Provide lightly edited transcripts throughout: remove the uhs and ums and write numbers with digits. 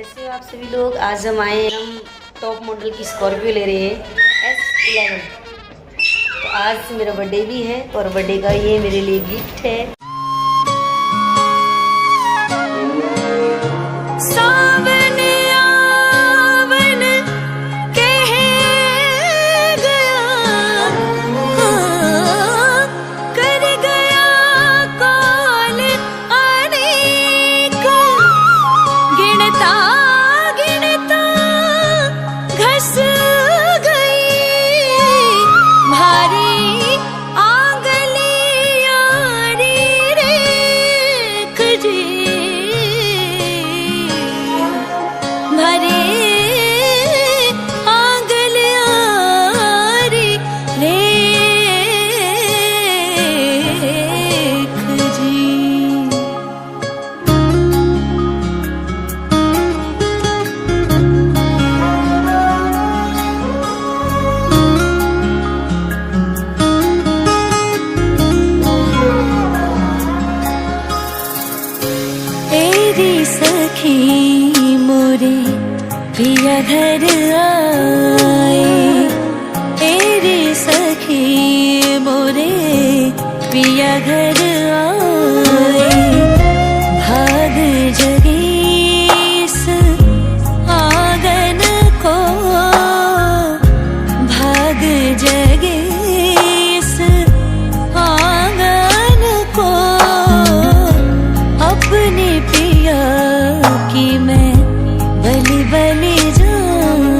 कैसे हो आप सभी लोग। आज हम टॉप मॉडल की स्कॉर्पियो ले रहे हैं S11। तो आज मेरा बर्थडे भी है और बर्थडे का ये मेरे लिए गिफ्ट है। सखी मोरे पिया घर आए, तेरी सखी मोरे पिया घर आए। भाग जगी इस आंगन को, भाग जगी इस आंगन को। अपने पिया की मैं बलि बलि जाऊं,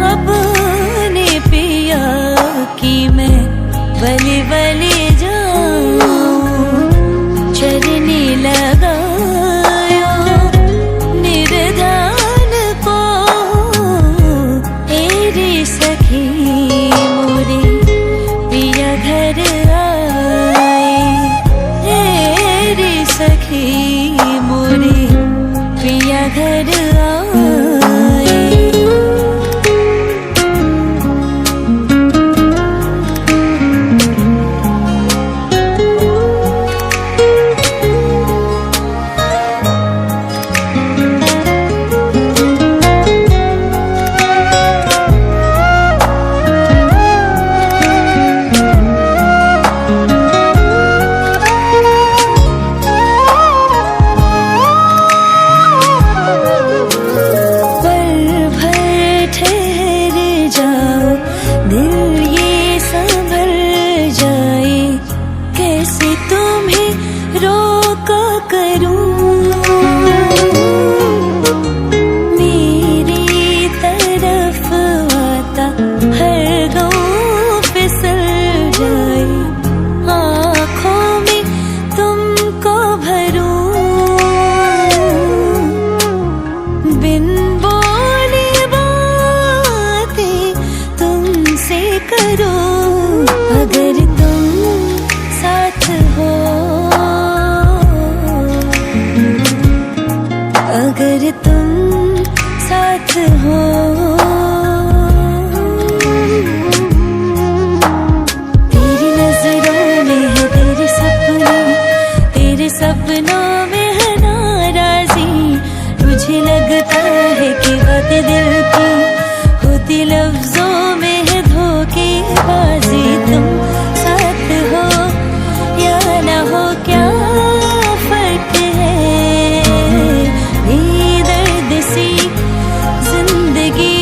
अपने पिया की मैं बलि बलि जाऊं। चरनी लगायो निर्धान को, तेरी सखी मोरे पिया घर आए, तेरी सखी मोरे पिया घर आए। अगर तुम साथ हो, अगर तुम साथ हो, तेरी नजरों में है तेरे सपनों में है नाराजी। मुझे लगता है कि बात दिल की होती लफ्जों में है धोखेबाजी। तुम साथ हो या ना हो क्या फर्क है, बेदर्द सी जिंदगी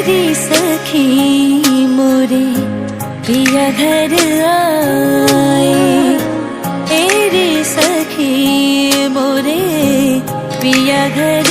तेरी सखी मोरे पिया घर आए, तेरी सखी मोरे पिया घर